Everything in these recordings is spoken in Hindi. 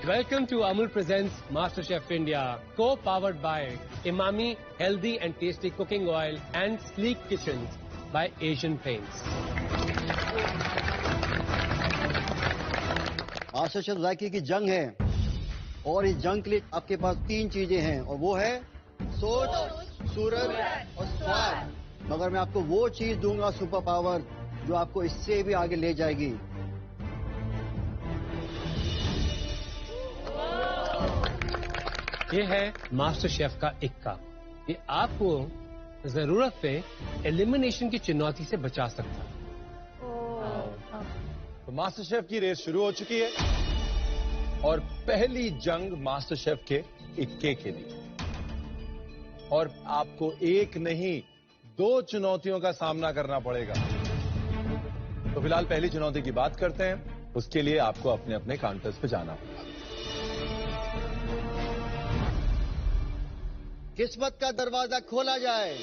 Welcome to Amul Presents MasterChef India, co-powered by Imami Healthy and Tasty Cooking Oil and Sleek Kitchens by Asian Paints. MasterChef जायके की जंग है और इस जंग के लिए आपके पास 3 चीजें हैं और वो है सोच, सूरत और स्वाद। मगर मैं आपको वो चीज दूंगा सुपर पावर जो आपको इससे भी आगे ले जाएगी। ये है मास्टर शेफ का इक्का। ये आपको जरूरत पे एलिमिनेशन की चुनौती से बचा सकता है। तो मास्टर शेफ की रेस शुरू हो चुकी है और पहली जंग मास्टर शेफ के इक्के के लिए। और आपको एक नहीं 2 चुनौतियों का सामना करना पड़ेगा। तो फिलहाल पहली चुनौती की बात करते हैं। उसके लिए आपको अपने अपने काउंटर्स पे जाना होगा। किस्मत का दरवाजा खोला जाए।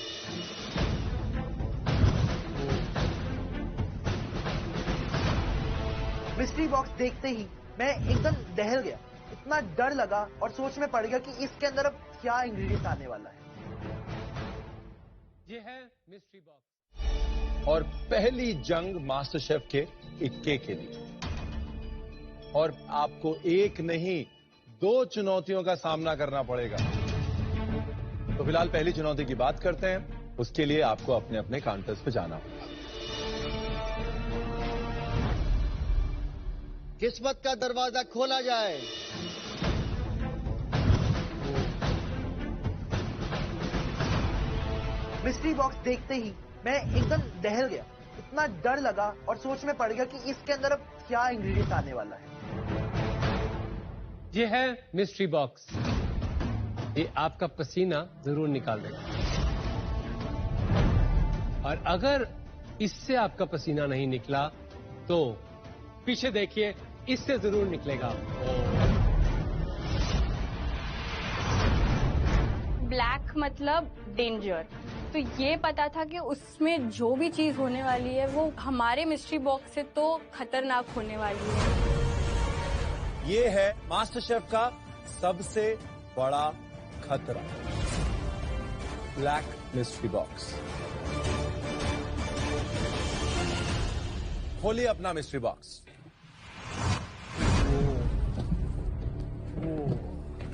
मिस्ट्री बॉक्स देखते ही मैं एकदम दहल गया। इतना डर लगा और सोच में पड़ गया कि इसके अंदर अब क्या इंग्रेडिएंट आने वाला है। ये है मिस्ट्री बॉक्स और पहली जंग मास्टर शेफ के इक्के के लिए। और आपको एक नहीं 2 चुनौतियों का सामना करना पड़ेगा। तो फिलहाल पहली चुनौती की बात करते हैं। उसके लिए आपको अपने अपने काउंटर्स पे जाना होगा। किस्मत का दरवाजा खोला जाए। मिस्ट्री बॉक्स देखते ही मैं एकदम दहल गया। इतना डर लगा और सोच में पड़ गया कि इसके अंदर अब क्या इंग्रेडिएंट आने वाला है। ये है मिस्ट्री बॉक्स। ये आपका पसीना जरूर निकाल देगा और अगर इससे आपका पसीना नहीं निकला तो पीछे देखिए, इससे जरूर निकलेगा। ब्लैक मतलब डेंजर। तो ये पता था कि उसमें जो भी चीज होने वाली है वो हमारे मिस्ट्री बॉक्स से तो खतरनाक होने वाली है। ये है मास्टर शेफ का सबसे बड़ा खतरा, ब्लैक मिस्ट्री बॉक्स। खोलिए अपना मिस्ट्री बॉक्स।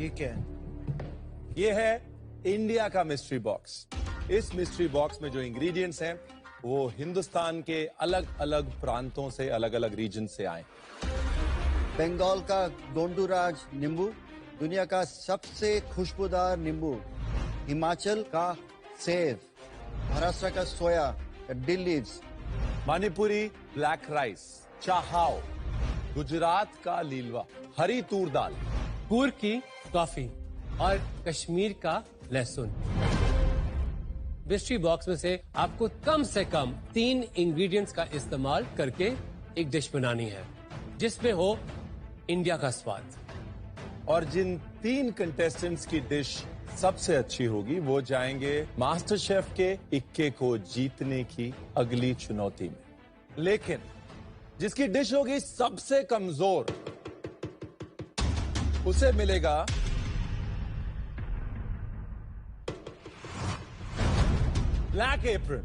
ये क्या है? ये है इंडिया का मिस्ट्री बॉक्स। इस मिस्ट्री बॉक्स में जो इंग्रेडिएंट्स हैं वो हिंदुस्तान के अलग अलग प्रांतों से, अलग अलग रीजन से आए। बंगाल का गोंडूराज नींबू, दुनिया का सबसे खुशबूदार नींबू, हिमाचल का सेव, महाराष्ट्र का सोया, dill leaves, Manipuri black rice, chakhao, Gujarat का लीलवा, हरी तूर दाल, कूर की कॉफी और कश्मीर का लहसुन। मिस्ट्री बॉक्स में से आपको कम से कम 3 इंग्रेडिएंट्स का इस्तेमाल करके एक डिश बनानी है जिसमें हो इंडिया का स्वाद। और जिन 3 कंटेस्टेंट्स की डिश सबसे अच्छी होगी वो जाएंगे मास्टर शेफ के इक्के को जीतने की अगली चुनौती में। लेकिन जिसकी डिश होगी सबसे कमजोर, उसे मिलेगा ब्लैक एप्रन।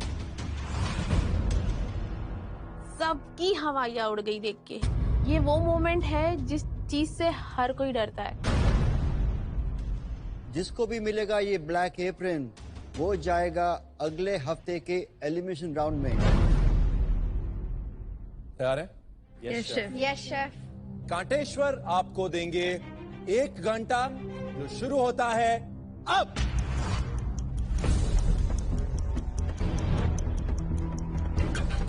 सबकी हवाइयां उड़ गई देख के। ये वो मोमेंट है जिस चीज से हर कोई डरता है। जिसको भी मिलेगा ये ब्लैक एप्रन वो जाएगा अगले हफ्ते के एलिमिनेशन राउंड में। तैयार है? Yes chef. कांटेश्वर आपको देंगे 1 घंटा जो शुरू होता है अब।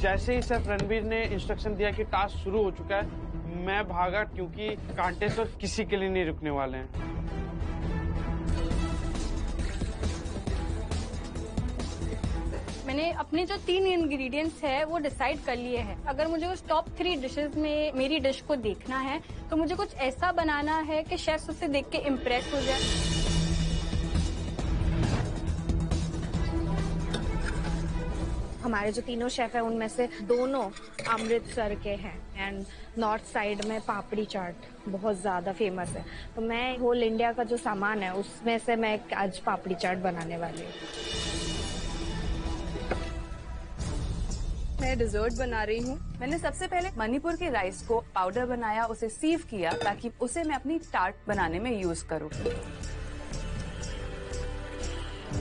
जैसे ही सर रणबीर ने इंस्ट्रक्शन दिया कि टास्क शुरू हो चुका है, मैं भागा क्योंकि कांटेश्वर किसी के लिए नहीं रुकने वाले हैं। मैंने अपने जो 3 इंग्रेडिएंट्स है वो डिसाइड कर लिए हैं। अगर मुझे उस टॉप 3 डिशेस में मेरी डिश को देखना है तो मुझे कुछ ऐसा बनाना है कि शेफ उसे देख के इम्प्रेस हो जाए। हमारे जो तीनों शेफ हैं उनमें से दोनों अमृतसर के हैं एंड नॉर्थ साइड में पापड़ी चाट बहुत ज़्यादा फेमस है। तो मैं होल इंडिया का जो सामान है उसमें से मैं आज पापड़ी चाट बनाने वाली हूँ। मैं डिजर्ट बना रही हूँ। मैंने सबसे पहले मणिपुर के राइस को पाउडर बनाया, उसे सीव किया ताकि उसे मैं अपनी टार्ट बनाने में यूज करूँ।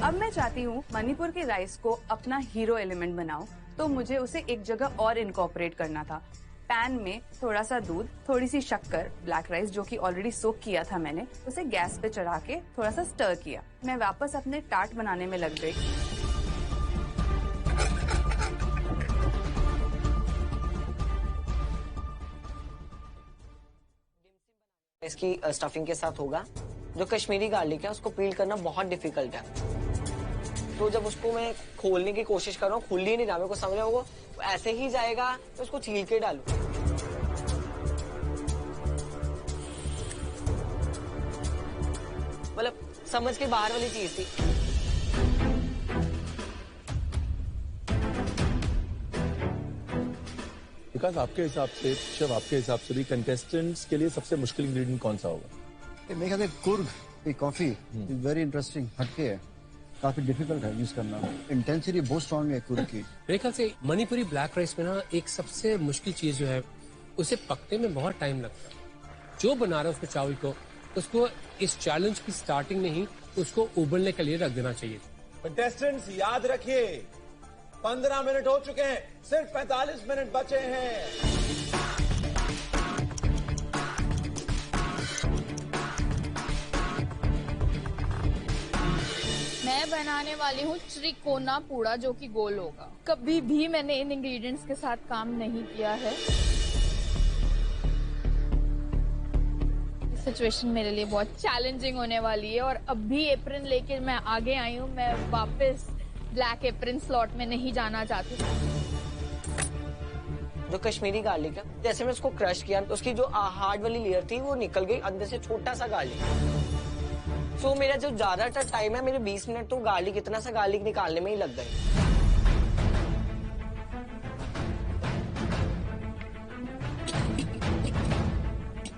अब मैं चाहती हूँ मणिपुर के राइस को अपना हीरो एलिमेंट बनाऊं, तो मुझे उसे एक जगह और इनकॉर्पोरेट करना था। पैन में थोड़ा सा दूध, थोड़ी सी शक्कर, ब्लैक राइस जो कि ऑलरेडी सोक किया था मैंने, उसे गैस पे चढ़ा के थोड़ा सा स्टर किया। मैं वापस अपने टार्ट बनाने में लग गई। इसकी स्टफिंग के साथ होगा। जो कश्मीरी गार्लिक है उसको पील करना बहुत डिफिकल्ट है, तो जब उसको मैं खोलने की कोशिश कर रहा हूँ, खुल ही नहीं रहा, मेरे को समझ रहा वो ऐसे ही जाएगा, तो उसको छील के डालू। मतलब समझ के बाहर वाली चीज थी। विकास, आपके हिसाब से, शेफ आपके हिसाब से भी कंटेस्टेंट्स के लिए सबसे मुश्किल इंग्रेडिएंट कौन सा होगा? मेरे ख्याल से कुर्ग की कॉफी वेरी इंटरेस्टिंग, हटके है, काफी डिफिकल्ट है यूज करना, इंटेंसिटी बहुत स्ट्रांग है कुर्ग की। मेरे ख्याल से मणिपुरी ब्लैक राइस में ना एक सबसे मुश्किल चीज जो है, उसे पकने में बहुत टाइम लगता है। जो बना रहा है उसको चावल को, उसको इस चैलेंज की स्टार्टिंग में ही उसको उबलने के लिए रख देना चाहिए। कंटेस्टेंट्स याद रखिए, 15 मिनट हो चुके हैं, सिर्फ 45 मिनट बचे हैं। मैं बनाने वाली हूँ त्रिकोना पूड़ा, जो कि गोल होगा। कभी भी मैंने इन इंग्रेडिएंट्स के साथ काम नहीं किया है। सिचुएशन मेरे लिए बहुत चैलेंजिंग होने वाली है और अभी एप्रन लेके मैं आगे आई हूँ। मैं वापस ब्लैक एप्रन स्लॉट में नहीं जाना चाहती। जो कश्मीरी गार्लिक है, जैसे मैं उसको क्रश किया तो उसकी जो हार्ड वाली लेयर थी वो निकल गई, अंदर से छोटा सा गार्लिक। तो मेरा जो ज्यादातर टाइम है, मेरे 20 मिनट तो गार्लिक, इतना सा गार्लिक निकालने में ही लग गए।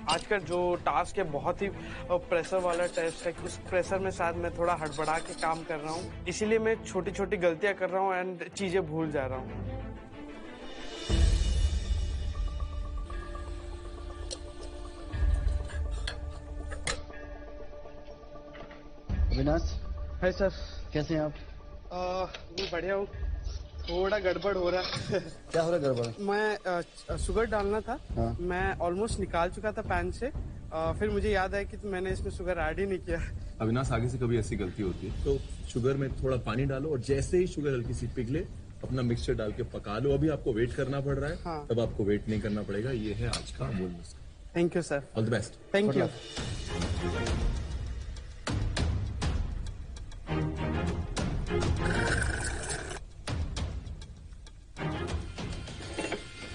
आज का जो टास्क है बहुत ही प्रेशर वाला टास्क है। उस प्रेशर में शायद मैं थोड़ा हड़बड़ा के काम कर रहा हूँ, इसीलिए मैं छोटी छोटी गलतियां कर रहा हूँ एंड चीजें भूल जा रहा हूँ। अविनाश, है सर, कैसे हैं आप? मैं बढ़िया हूँ, थोड़ा गड़बड़ हो रहा है। क्या हो रहा है गड़बड़? मैं शुगर डालना था, हाँ। मैं ऑलमोस्ट निकाल चुका था पैन से, फिर मुझे याद आया कि मैंने इसमें शुगर ऐड ही नहीं किया। अविनाश, आगे से कभी ऐसी गलती होती है तो शुगर में थोड़ा पानी डालो और जैसे ही शुगर हल्की सी पिघले अपना मिक्सचर डाल के पका लो। अभी आपको वेट करना पड़ रहा है, हाँ। तब आपको वेट नहीं करना पड़ेगा। ये है आज का अमूल नुस्खा। Thank you sir. All the best. Thank you.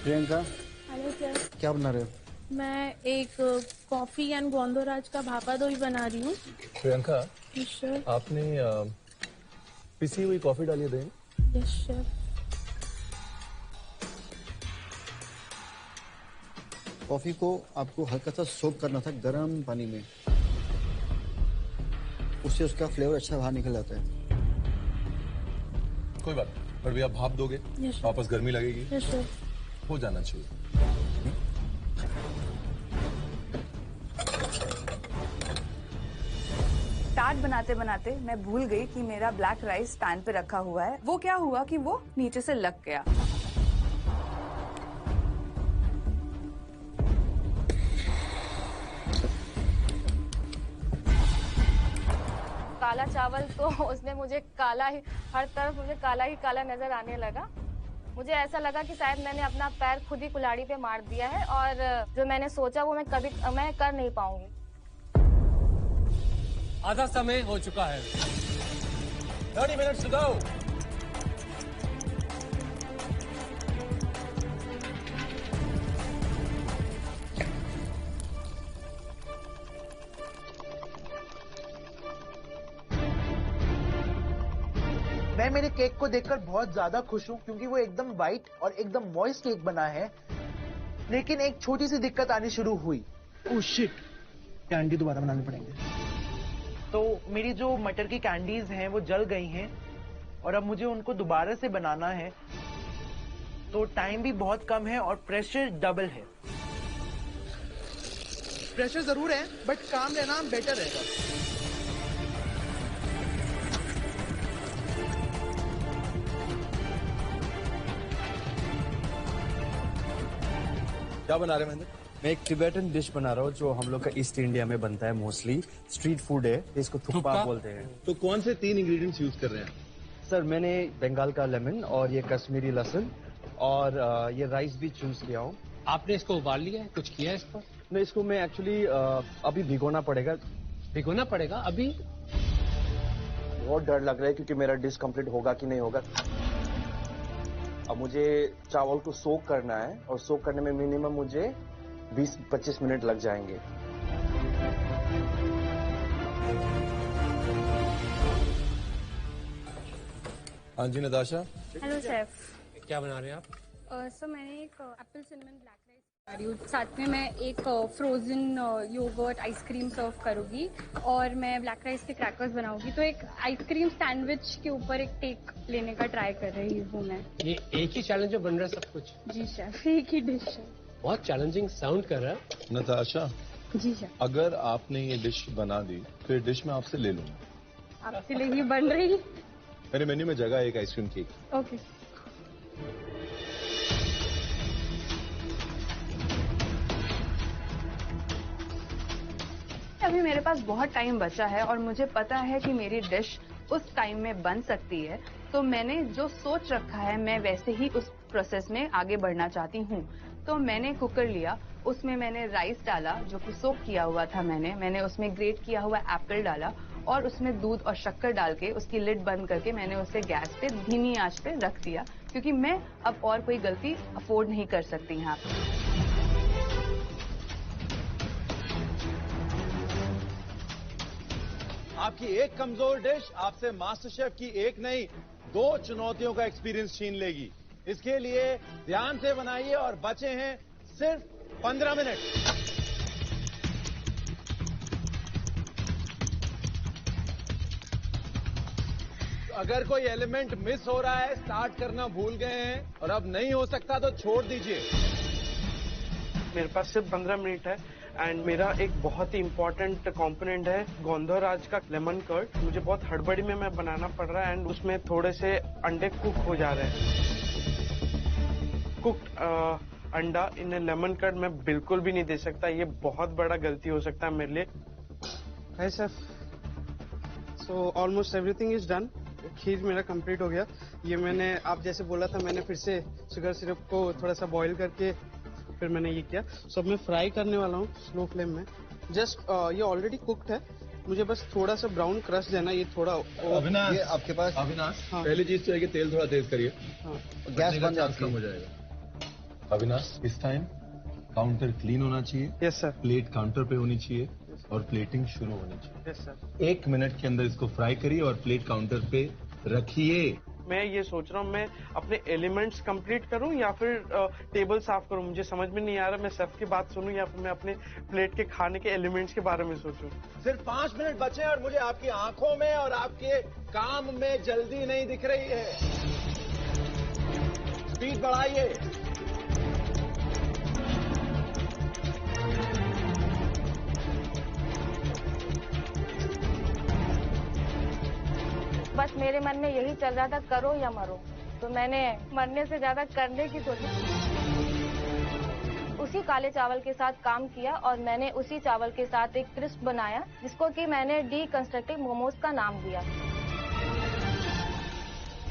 Priyanka, hello sir, क्या बना रहे हो? मैं एक कॉफी एंड गोंदोराज का भापा दही बना रही हूँ। प्रियंका, सर। आपने पिसी हुई कॉफी डाली है दही? Yes sir. कॉफी को आपको हल्का सा सोक करना था गर्म पानी में, उससे उसका फ्लेवर अच्छा बाहर निकल जाता है। कोई बात नहीं, पर भी आप भाप दोगे, yes, वापस गर्मी लगेगी। Yes sir. हो जाना चाहिए। टार्ट बनाते बनाते मैं भूल गई कि मेरा ब्लैक राइस पैन पे रखा हुआ है। वो क्या हुआ कि वो नीचे से लग गया। काला चावल तो उसमें मुझे काला ही, हर तरफ मुझे काला ही काला नजर आने लगा। मुझे ऐसा लगा कि शायद मैंने अपना पैर खुद ही कुल्हाड़ी पे मार दिया है और जो मैंने सोचा वो मैं कर नहीं पाऊंगी। आधा समय हो चुका है। 30 minutes to go. मैं मैं मेरे केक को देखकर बहुत ज्यादा खुश हूँ क्योंकि वो एकदम वाइट और एकदम मॉइस्ट केक बना है। लेकिन एक छोटी सी दिक्कत आनी शुरू हुई। ओह शिट, कैंडी दोबारा बनाने पड़ेंगे। तो मेरी जो मटर की कैंडीज हैं वो जल गई हैं और अब मुझे उनको दोबारा से बनाना है। तो टाइम भी बहुत कम है और प्रेशर डबल है। प्रेशर जरूर है बट काम लेना बेटर रहेगा। क्या बना रहे हैं महेंद्र? मैं एक टिबेटन डिश बना रहा हूँ जो हम लोग का ईस्ट इंडिया में बनता है मोस्टली। स्ट्रीट फूड है, इसको थुक्पा बोलते हैं। तो कौन से 3 इंग्रेडिएंट्स यूज कर रहे हैं? सर मैंने बंगाल का लेमन और ये कश्मीरी लहसुन और ये राइस भी चूज किया हूँ। आपने इसको उबाल लिया है, कुछ किया है इस पर? नहीं, इसको मैं एक्चुअली अभी भिगोना पड़ेगा। भिगोना पड़ेगा अभी? बहुत डर लग रहा है क्योंकि मेरा डिश कंप्लीट होगा कि नहीं होगा। अब मुझे चावल को सोक करना है और सोक करने में मिनिमम मुझे 20-25 मिनट लग जाएंगे। हाँ जी नताशा। Hello chef. क्या बना रहे हैं आप? सर मैंने एक एप्पल सिनेमन ब्लैक राइस बना रही हूँ। साथ में मैं एक फ्रोजन योगर्ट आइसक्रीम सर्व करूँगी और मैं ब्लैक राइस के क्रैकर्स बनाऊंगी। तो एक आइसक्रीम सैंडविच के ऊपर एक टेक लेने का ट्राई कर रही हूँ मैं। ये एक ही चैलेंज में बन रहा है सब कुछ? जी शेफ, एक ही डिश है। बहुत चैलेंजिंग साउंड कर रहा है। नताशा जी शेफ। अगर आपने ये डिश बना दी फिर डिश मैं आपसे ले लूंगा। आपके लिए ही बन रही। मेरे मेन्यू में जगह है एक आइसक्रीम केक। ओके। अभी मेरे पास बहुत टाइम बचा है और मुझे पता है कि मेरी डिश उस टाइम में बन सकती है। तो मैंने जो सोच रखा है मैं वैसे ही उस प्रोसेस में आगे बढ़ना चाहती हूँ। तो मैंने कुकर लिया, उसमें मैंने राइस डाला जो कि सोक किया हुआ था। मैंने उसमें ग्रेट किया हुआ एप्पल डाला और उसमें दूध और शक्कर डाल के उसकी लिड बंद करके मैंने उसे गैस पे धीमी आंच पे रख दिया क्योंकि मैं अब और कोई गलती अफोर्ड नहीं कर सकती यहाँ पे। आपकी एक कमजोर डिश आपसे मास्टर शेफ की एक नहीं 2 चुनौतियों का एक्सपीरियंस छीन लेगी। इसके लिए ध्यान से बनाइए और बचे हैं सिर्फ 15 मिनट। अगर कोई एलिमेंट मिस हो रहा है, स्टार्ट करना भूल गए हैं और अब नहीं हो सकता तो छोड़ दीजिए। मेरे पास सिर्फ 15 मिनट है एंड मेरा एक बहुत ही इम्पोर्टेंट कंपोनेंट है गोंधराज का लेमन कर्ड। मुझे बहुत हड़बड़ी में मैं बनाना पड़ रहा है एंड उसमें थोड़े से अंडे कुक हो जा रहे हैं। कुक्ड अंडा इन लेमन कर्ड मैं बिल्कुल भी नहीं दे सकता। ये बहुत बड़ा गलती हो सकता है मेरे लिए। Hi sir, so almost everything is done. खीर मेरा कंप्लीट हो गया। ये मैंने आप जैसे बोला था मैंने फिर से शुगर सिरप को थोड़ा सा बॉईल करके फिर मैंने ये किया। सो अब मैं फ्राई करने वाला हूँ स्लो फ्लेम में। जस्ट ये ऑलरेडी कुक्ड है, मुझे बस थोड़ा सा ब्राउन क्रश देना। ये थोड़ा अविनाश, ये आपके पास अविनाश हाँ। पहली चीज तो है कि तेल थोड़ा तेज करिए। हाँ। गैस बंद कम हो जाएगा। अविनाश इस टाइम काउंटर क्लीन होना चाहिए। Yes sir. प्लेट काउंटर पे होनी चाहिए और प्लेटिंग शुरू होनी चाहिए। Yes sir. 1 मिनट के अंदर इसको फ्राई करिए और प्लेट काउंटर पे रखिए। मैं ये सोच रहा हूँ मैं अपने एलिमेंट्स कंप्लीट करूँ या फिर टेबल साफ करूँ। मुझे समझ में नहीं आ रहा मैं शेफ की बात सुनूं या फिर मैं अपने प्लेट के खाने के एलिमेंट्स के बारे में सोचूं। सिर्फ 5 मिनट बचे और मुझे आपकी आंखों में और आपके काम में जल्दी नहीं दिख रही है। स्पीड बढ़ाइए। बस मेरे मन में यही चल रहा था करो या मरो। तो मैंने मरने से ज्यादा करने की सोची। उसी काले चावल के साथ काम किया और मैंने उसी चावल के साथ एक क्रिस्प बनाया जिसको कि मैंने डीकंस्ट्रक्टिव मोमोज का नाम दिया।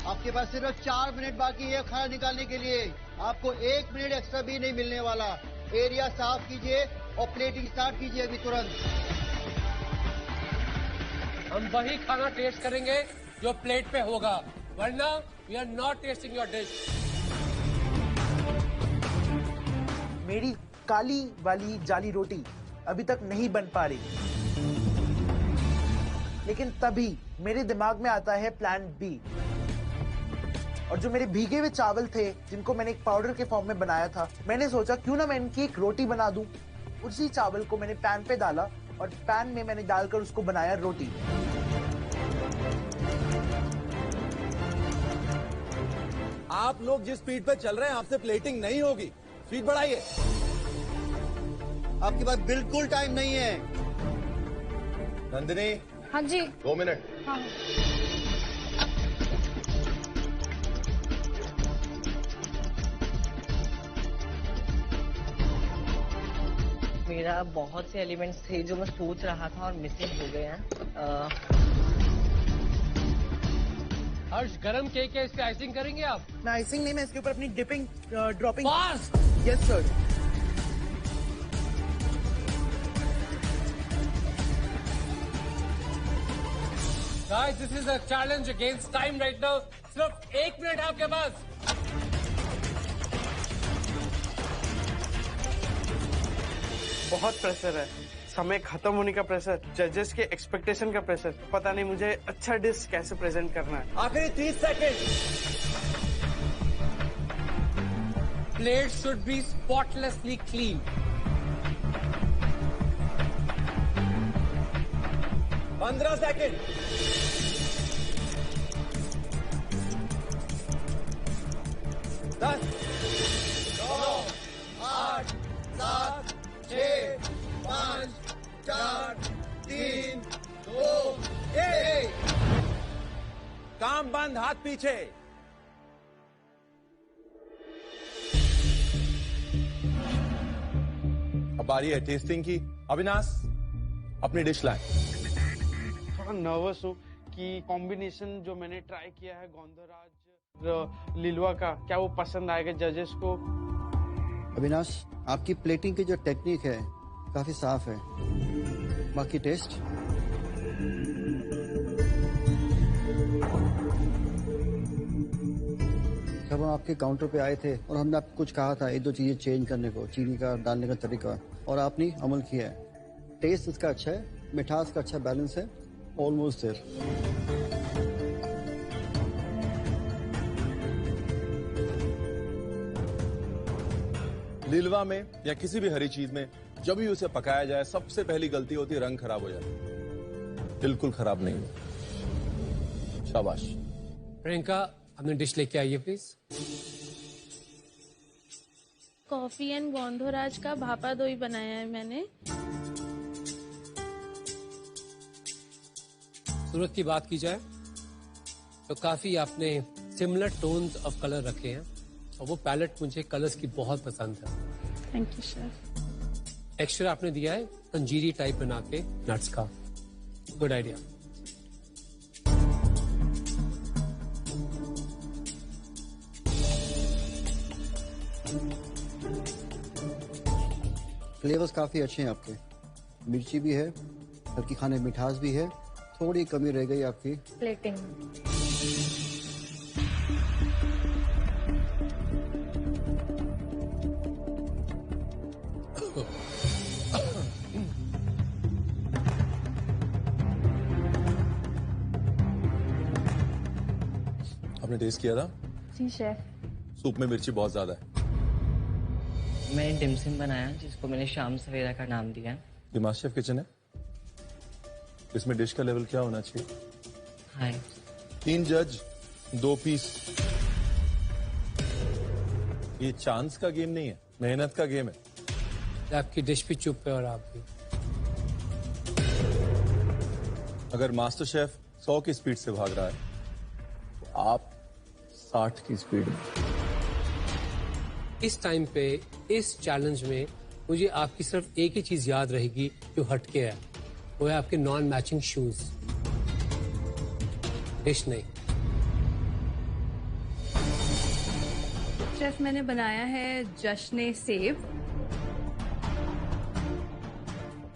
आपके पास सिर्फ 4 मिनट बाकी है खाना निकालने के लिए। आपको 1 मिनट एक्स्ट्रा भी नहीं मिलने वाला। एरिया साफ कीजिए और प्लेटिंग स्टार्ट कीजिए अभी तुरंत। हम वही खाना टेस्ट करेंगे जो प्लेट पे होगा, वरना we are not tasting your dish. मेरी काली वाली जाली रोटी अभी तक नहीं बन पा रही, लेकिन तभी मेरे दिमाग में आता है प्लान बी। और जो मेरे भीगे हुए चावल थे जिनको मैंने एक पाउडर के फॉर्म में बनाया था, मैंने सोचा क्यों ना मैं इनकी एक रोटी बना दूं। उसी चावल को मैंने पैन पे डाला और पैन में मैंने डालकर उसको बनाया रोटी। आप लोग जिस स्पीड पे चल रहे हैं आपसे प्लेटिंग नहीं होगी, स्पीड बढ़ाइए। आपके पास बिल्कुल टाइम नहीं है। नंदिनी। हाँ जी। 2 मिनट। हाँ। मेरा बहुत से एलिमेंट्स थे जो मैं सोच रहा था और मिसिंग हो गए हैं। हर्ष, गरम केक है, इससे आइसिंग करेंगे आप? ना आइसिंग नहीं, मैं इसके ऊपर अपनी dipping dropping. Fast. Yes sir. Guys, this is a challenge against time right now. सिर्फ 1 मिनट आपके पास। बहुत प्रेशर है, समय खत्म होने का प्रेशर, जजेस के एक्सपेक्टेशन का प्रेशर। पता नहीं मुझे अच्छा डिश कैसे प्रेजेंट करना है। आखिरी 30 second. Plate should be spotlessly clean. 15 second. 10, 9, 8, 7, 6, 5, 4, 3, 2, 1। काम बंद, हाथ पीछे। अब बारी है टेस्टिंग की। अविनाश, अपनी डिश लाएं। थोड़ा नर्वस हूँ कि कॉम्बिनेशन जो मैंने ट्राई किया है गोंधराज लिलवा का, क्या वो पसंद आएगा जजेस को। अविनाश, आपकी प्लेटिंग की जो टेक्निक है काफी साफ है, बाकी टेस्ट। जब हम आपके काउंटर पे आए थे और हमने आपको कुछ कहा था 1-2 चीजें चेंज करने को, चीनी का डालने का तरीका, और आपने अमल किया है। टेस्ट इसका अच्छा है, मिठास का अच्छा बैलेंस है, ऑलमोस्ट देयर। लिलवा में या किसी भी हरी चीज में जब भी उसे पकाया जाए, सबसे पहली गलती होती है रंग खराब हो जाता है। बिल्कुल खराब नहीं है। शाबाश। प्रियंका, अपनी डिश लेके आइए प्लीज। कॉफी एंड गोंधराज का भापा दही बनाया है मैंने। सूरत की बात की जाए तो काफी आपने सिमिलर टोन्स ऑफ कलर रखे हैं और वो पैलेट मुझे कलर्स की बहुत पसंद है। Thank you sir. टेक्सचर आपने दिया है पंजीरी टाइप बना के नट्स का, गुड आइडिया। फ्लेवर्स काफी अच्छे हैं आपके, मिर्ची भी है, हल्की खाने मिठास भी है, थोड़ी कमी रह गई आपकी प्लेटिंग। आपने टेस्ट किया था? जी शेफ। सूप में मिर्ची बहुत ज्यादा है। मैंने डिमसिम बनाया जिसको मैंने शाम सवेरा का नाम दिया है। ये मास्टर शेफ किचन है। इसमें डिश का लेवल क्या होना चाहिए? हाय। 3 जज, 2 पीस। ये चांस का गेम नहीं है, मेहनत का गेम है। आपकी डिश भी चुप है और आप भी। अगर मास्टर शेफ 100 की स्पीड से भाग रहा है तो आप 60 की स्पीड में। इस टाइम पे, इस चैलेंज में मुझे आपकी सिर्फ एक ही चीज याद रहेगी जो हटके है, वो है आपके नॉन मैचिंग शूज। डिश नहीं। शेफ, मैंने बनाया है जश्ने सेब।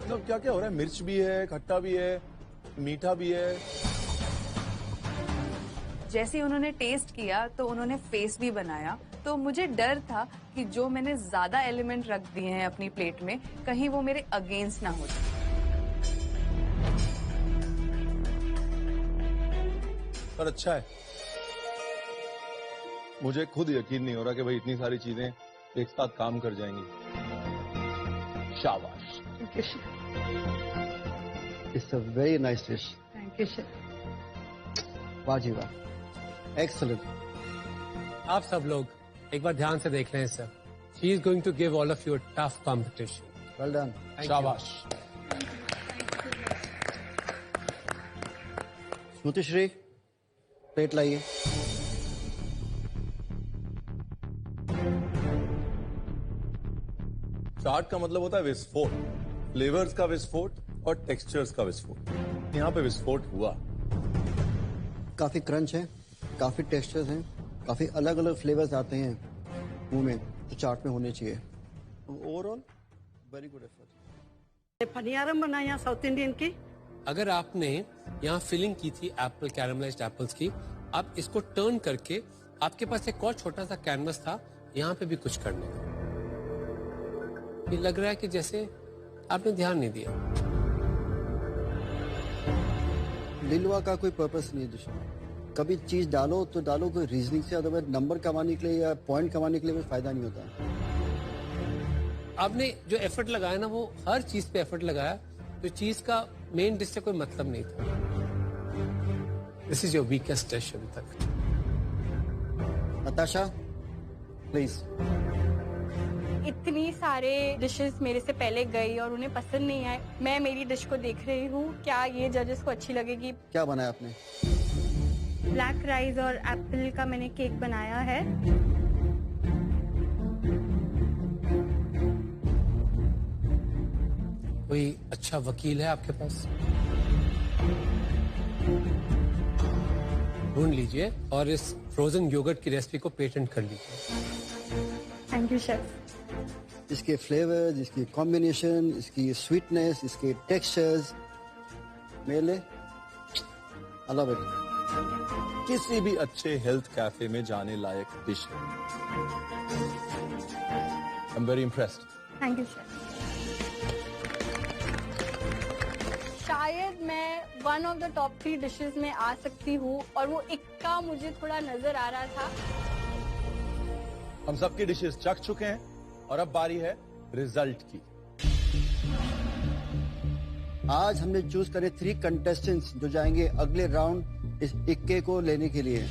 मतलब क्या क्या हो रहा है? मिर्च भी है, खट्टा भी है, मीठा भी है। जैसे उन्होंने टेस्ट किया तो उन्होंने फेस भी बनाया, तो मुझे डर था कि जो मैंने ज्यादा एलिमेंट रख दिए हैं अपनी प्लेट में, कहीं वो मेरे अगेंस्ट ना हो जाए। पर अच्छा है। मुझे खुद यकीन नहीं हो रहा कि भाई इतनी सारी चीजें एक साथ काम कर जाएंगी। शाबाश। It's a very nice dish. Thank you chef. वाह जी वाह, एक्सलेंट। आप सब लोग एक बार ध्यान से देख लें sir. She is going to give all of you tough competition. Well done. शाबाश। स्मृतिश्री, प्लेट लाइए। चार्ट का मतलब होता है विस्फोट, फ्लेवर्स का विस्फोट और टेक्सचर्स का विस्फोट। यहाँ पे विस्फोट हुआ। काफी क्रंच है, काफी टेक्सचर्स हैं, काफी अलग अलग फ्लेवर्स आते हैं मुंह में, तो चाट में होने चाहिए। Overall very good effort. Paniyaram बनाया साउथ इंडियन की। अगर आपने यहाँ फिलिंग की थी एप्पल कैरमलाइज्ड एप्पल्स की, आप इसको टर्न करके आपके पास एक और छोटा सा कैनवस था, यहाँ पे भी कुछ करने का। ये लग रहा है कि जैसे आपने ध्यान नहीं दिया। लिलवा का कोई पर्पस नहीं है डिश में। कभी चीज डालो तो डालो कोई रीजनिंग से, अदरवाइज नंबर कमाने के लिए या पॉइंट कमाने के लिए कोई फायदा नहीं होता। आपने जो एफर्ट लगाया ना, वो हर चीज पे एफर्ट लगाया, तो चीज का मेन डिश से कोई मतलब नहीं था। This is your weakest dish अभी तक। नताशा प्लीज। इतनी सारे डिशेस मेरे से पहले गई और उन्हें पसंद नहीं आए। मैं मेरी डिश को देख रही हूँ, क्या ये जजेस को अच्छी लगेगी। क्या बनाया आपने? ब्लैक राइस और एप्पल का मैंने केक बनाया है। कोई अच्छा वकील है आपके पास? ढूंढ लीजिए और इस फ्रोजन योगर्ट की रेसिपी को पेटेंट कर लीजिए। Thank you chef. इसके फ्लेवर्स, इसकी कॉम्बिनेशन, इसकी स्वीटनेस, इसके टेक्सचर्स, मेले आई लव इट। किसी भी अच्छे हेल्थ कैफे में जाने लायक डिश है। I am very impressed. Thank you chef. शायद मैं one of the top 3 dishes में आ सकती हूँ, और वो इक्का मुझे थोड़ा नजर आ रहा था। हम सबकी डिशेस चख चुके हैं और अब बारी है रिजल्ट की। आज हमने चूज करे 3 कंटेस्टेंट्स जो जाएंगे अगले राउंड इस इक्के को लेने के लिए।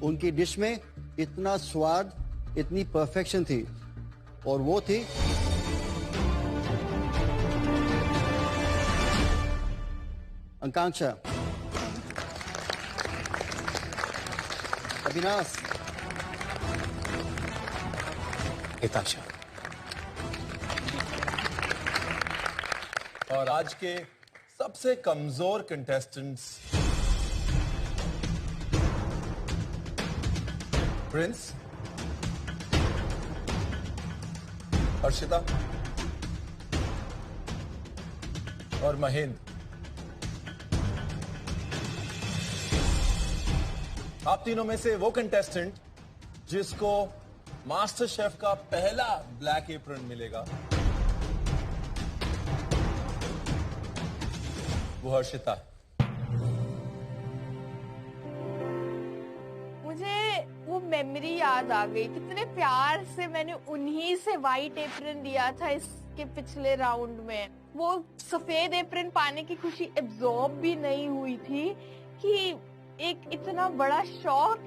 उनकी डिश में इतना स्वाद, इतनी परफेक्शन थी, और वो थी आकांक्षा, अविनाश, निताशा। और आज के सबसे कमजोर कंटेस्टेंट्स प्रिंस, हर्षिता और महेंद्र। आप तीनों में से वो कंटेस्टेंट जिसको मास्टर शेफ का पहला ब्लैक एप्रन मिलेगा, वो हर्षिता। मुझे वो मेमोरी याद आ गई, कितने प्यार से मैंने उन्हीं से वाइट एप्रन दिया था इसके पिछले राउंड में। वो सफेद एप्रन पाने की खुशी एब्जॉर्ब भी नहीं हुई थी कि एक इतना बड़ा शॉक